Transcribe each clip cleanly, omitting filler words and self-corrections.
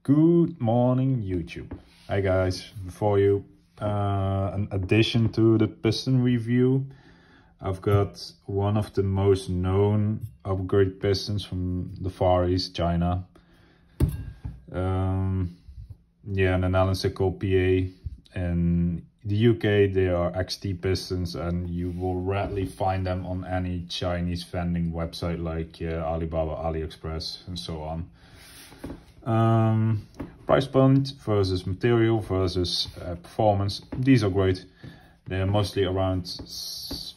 Good morning, YouTube. Hi guys, before you an addition to the piston review, I've got one of the most known upgrade pistons from the Far East, China. In the Netherlands they're called PA. In the UK they are XT pistons, and you will rarely find them on any Chinese vending website like Alibaba, AliExpress and so on. Price point versus material versus performance, these are great. They're mostly around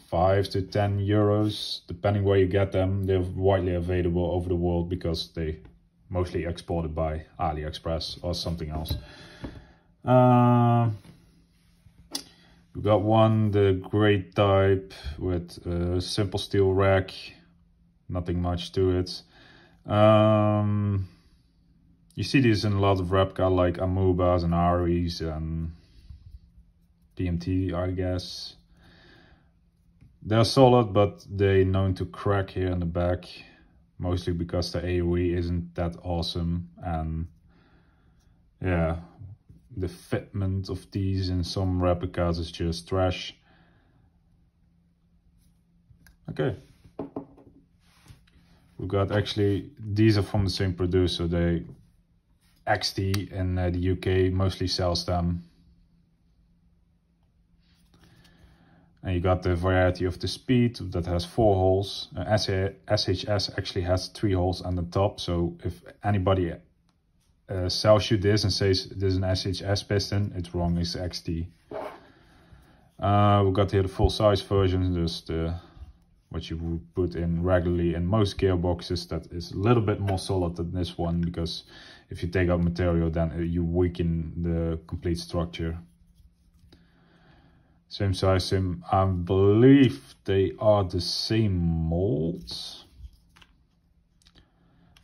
5 to 10 euros depending where you get them. They're widely available over the world because they mostly exported by AliExpress or something else. We got one, the grey type with a simple steel rack, nothing much to it. You see these in a lot of replica like Amubas and Aris and PMT, I guess. They're solid, but they're known to crack here in the back, mostly because the AOE isn't that awesome, and yeah, the fitment of these in some replicas is just trash. Okay. We've got actually, these are from the same producer. They XT in the UK mostly sells them. And you got the variety of the speed that has 4 holes. SHS actually has 3 holes on the top. So if anybody sells you this and says this is an SHS piston, it's wrong, it's XT. We got here the full size version, just what you would put in regularly in most gearboxes. That is a little bit more solid than this one, because if you take out material then you weaken the complete structure. Same size, same, I believe they are the same molds,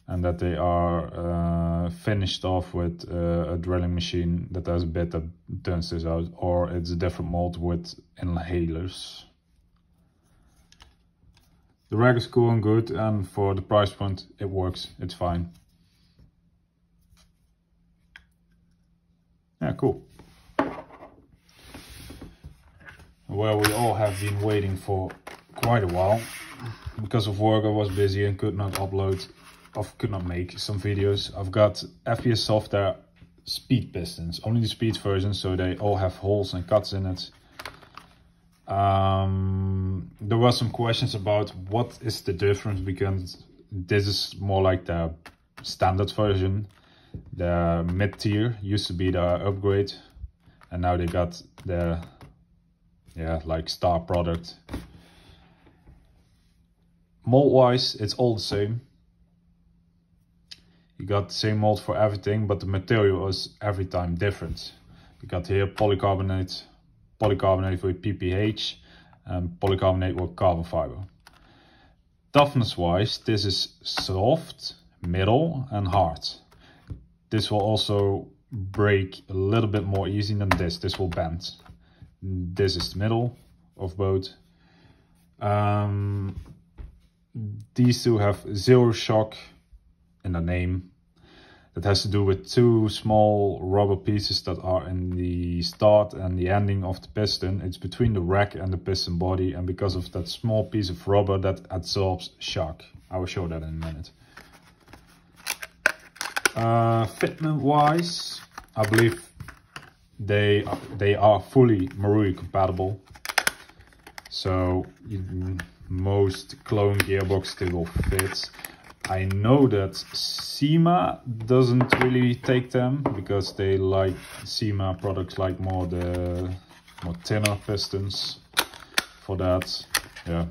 and that they are finished off with a drilling machine that has a bit that turns this out, or it's a different mold with inhalers. The rack is cool and good, and for the price point it works, it's fine. Yeah, cool. Well, we all have been waiting for quite a while. Because of work I was busy and could not upload, or could not make some videos. I've got Fps-softair speed pistons, only the speed version, so they all have holes and cuts in it. There were some questions about what is the difference, because this is more like the standard version. The mid-tier used to be the upgrade, and now they got the like star product. Mold wise it's all the same. You got the same mold for everything, but the material is every time different. You got here polycarbonate with PPH, and polycarbonate with carbon fiber. Toughness wise, this is soft, middle and hard. This will also break a little bit more easy than this. This will bend. This is the middle of both. These two have zero shock in the name. That has to do with 2 small rubber pieces that are in the start and the ending of the piston. It's between the rack and the piston body, and because of that small piece of rubber that absorbs shock. I will show that in a minute. Fitment wise, I believe they are fully Marui compatible. So most clone gearbox they will fit. I know that SEMA doesn't really take them, because they like SEMA products like more thinner pistons for that. Yeah,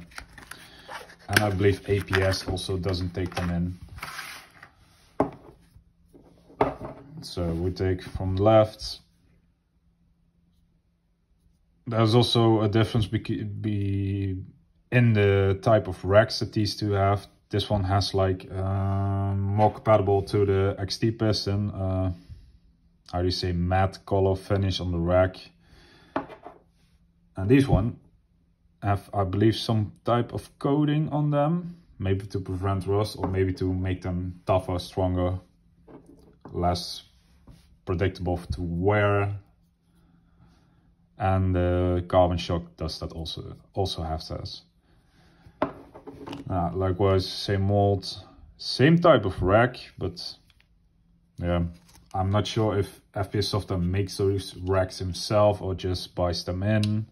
and I believe APS also doesn't take them in. So we take from left. There's also a difference in the type of racks that these two have. This one has like more compatible to the XT piston. How do you say, matte color finish on the rack. And these one have, I believe, some type of coating on them, maybe to prevent rust or maybe to make them tougher, stronger, less predictable to wear. And the carbon shock does that also have that. Likewise, same mold, same type of rack, but yeah, I'm not sure if Fps-softair makes those racks himself or just buys them in.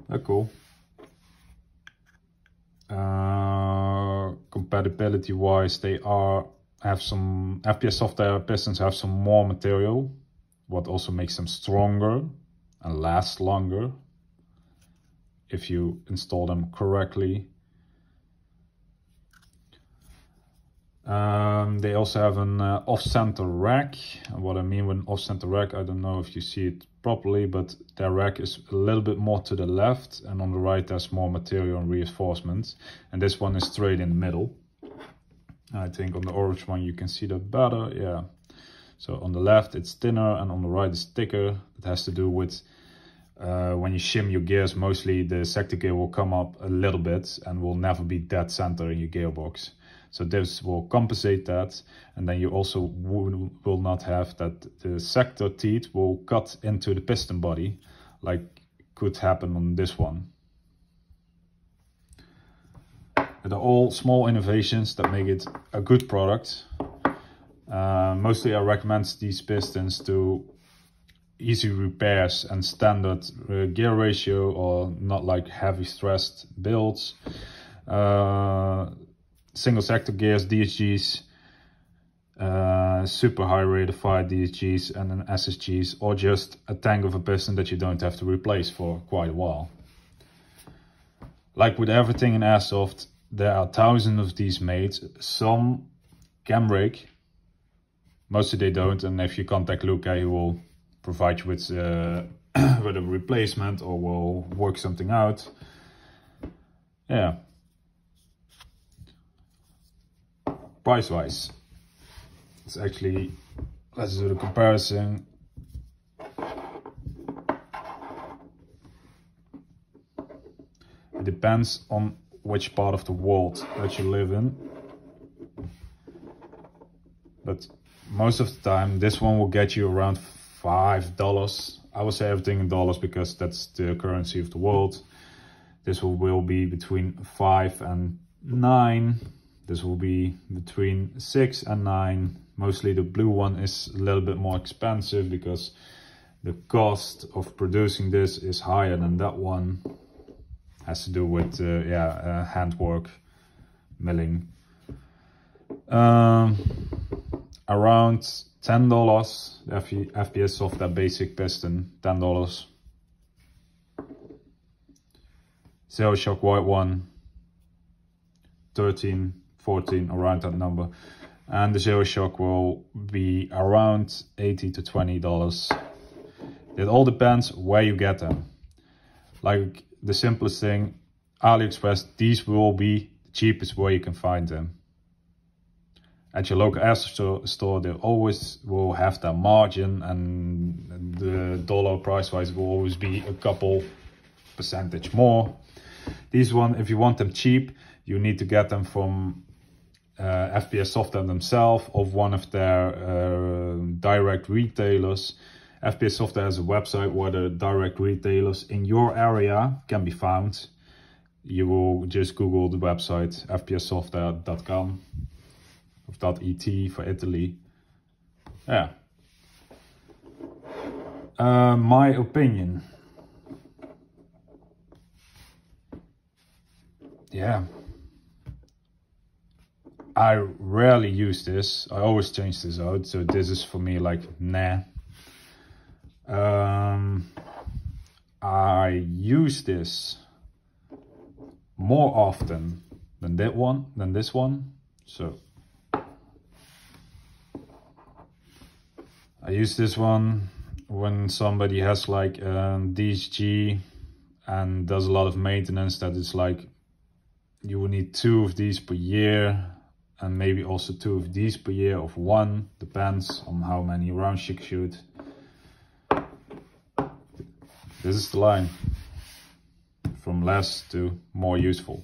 They're cool. Compatibility wise, they have some Fps-softair pistons have some more material, what also makes them stronger and last longer if you install them correctly. They also have an off-center rack. And what I mean with an off-center rack, I don't know if you see it properly, but their rack is a little bit more to the left, and on the right there's more material and reinforcements, and this one is straight in the middle. I think on the orange one you can see that better. Yeah, so on the left it's thinner and on the right it's thicker. It has to do with when you shim your gears, mostly the sector gear will come up a little bit and will never be dead center in your gearbox. So this will compensate that, and then you also will not have that the sector teeth will cut into the piston body like could happen on this one. They're all small innovations that make it a good product. Mostly I recommend these pistons to easy repairs and standard gear ratio, or not like heavy stressed builds. Single sector gears, DSGs, super high ratified DSGs and then SSGs, or just a tank of a piston that you don't have to replace for quite a while. Like with everything in Airsoft, there are thousands of these made. Some can break, mostly they don't, and if you contact Luca, he will provide you with a replacement or will work something out. Yeah. Price wise, it's actually, let's do the comparison. It depends on which part of the world that you live in, but most of the time this one will get you around $5. I would say everything in dollars because that's the currency of the world. This will be between 5 and 9. This will be between 6 and 9. Mostly the blue one is a little bit more expensive because the cost of producing this is higher than that one. Has to do with handwork, milling. Around $10. Fps-softair basic piston, $10. Zero shock white one, 13, 14, around that number, and the zero shock will be around $80 to $20. It all depends where you get them. Like the simplest thing, AliExpress, these will be the cheapest where you can find them. At your local Airsoft store, they always will have their margin, and the dollar price wise will always be a couple percentage more. These one, if you want them cheap, you need to get them from Fps-softair themselves or one of their direct retailers. Fps-softair has a website where the direct retailers in your area can be found. You will just Google the website fps-softair.com of .et for Italy. Yeah. My opinion. Yeah. I rarely use this. I always change this out. So this is for me like, nah. I use this more often than this one. So I use this one when somebody has like DSG and does a lot of maintenance, that it's like you will need 2 of these per year, and maybe also 2 of these per year, of 1, depends on how many rounds you shoot. This is the line, from less to more useful.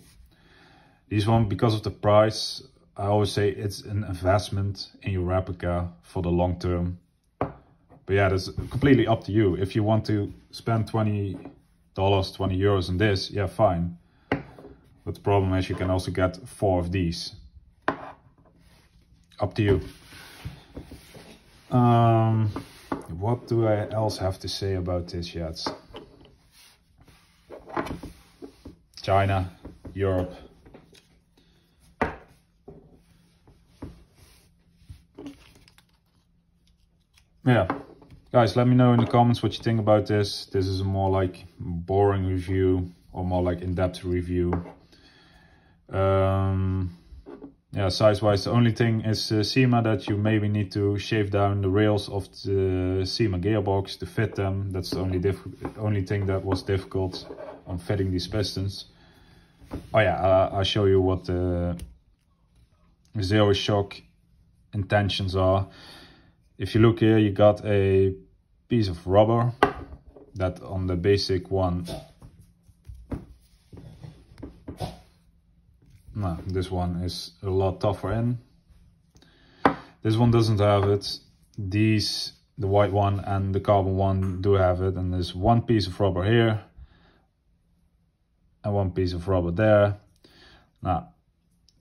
These one, because of the price, I always say it's an investment in your replica for the long term. But yeah, that's completely up to you. If you want to spend $20, 20 euros on this, yeah, fine. But the problem is you can also get 4 of these. Up to you. What do I else have to say about this yet? China, Europe. Yeah, guys, let me know in the comments what you think about this. This is a more like boring review or more like in-depth review. Yeah, size-wise, the only thing is SEMA, that you maybe need to shave down the rails of the SEMA gearbox to fit them. That's the only thing that was difficult on fitting these pistons. Oh yeah, I'll show you what the zero shock intentions are. If you look here, you got a piece of rubber that on the basic one, no, this one is a lot tougher in. This one doesn't have it. These, the white one and the carbon one, do have it. And there's one piece of rubber here and one piece of rubber there. Now,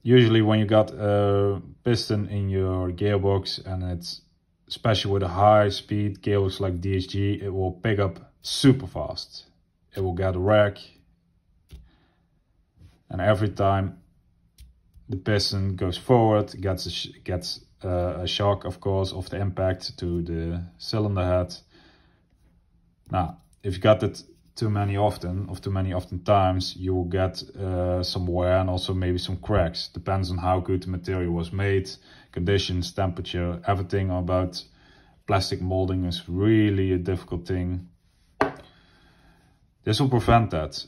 usually when you got a piston in your gearbox, and it's especially with a high speed gearbox like DSG, it will pick up super fast. It will get a wreck, and every time the piston goes forward, gets a shock, of course, of the impact to the cylinder head. Now, if you got it too many often times, you will get some wear and also maybe some cracks. Depends on how good the material was made, conditions, temperature, everything about plastic molding is really a difficult thing. This will prevent that.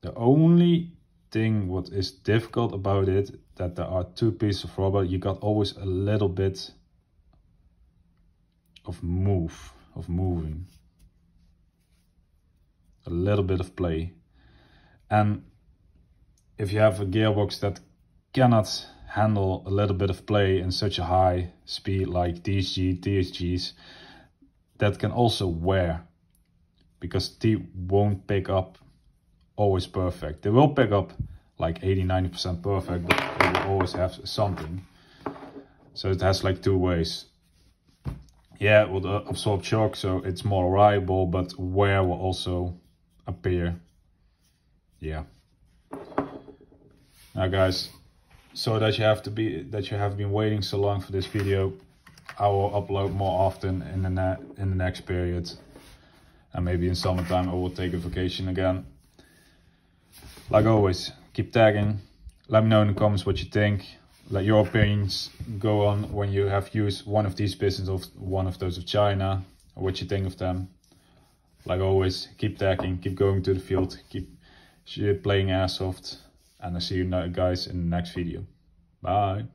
The only thing what is difficult about it, that there are 2 pieces of rubber, you got always a little bit of moving. A little bit of play. And if you have a gearbox that cannot handle a little bit of play in such a high speed like DSG, TSGs, that can also wear, because they won't pick up always perfect. They will pick up like 80-90% perfect, but they will always have something. So it has like 2 ways. Yeah, it will absorb shock, so it's more reliable, but wear will also appear. Yeah. Now guys, so that you have been waiting so long for this video, I will upload more often in the next period, and maybe in summertime I will take a vacation again. Like always, keep tagging. Let me know in the comments what you think. Let your opinions go on when you have used one of these pistons or one of those of China, or what you think of them. Like always, keep tagging, keep going to the field, keep playing Airsoft, and I'll see you guys in the next video. Bye.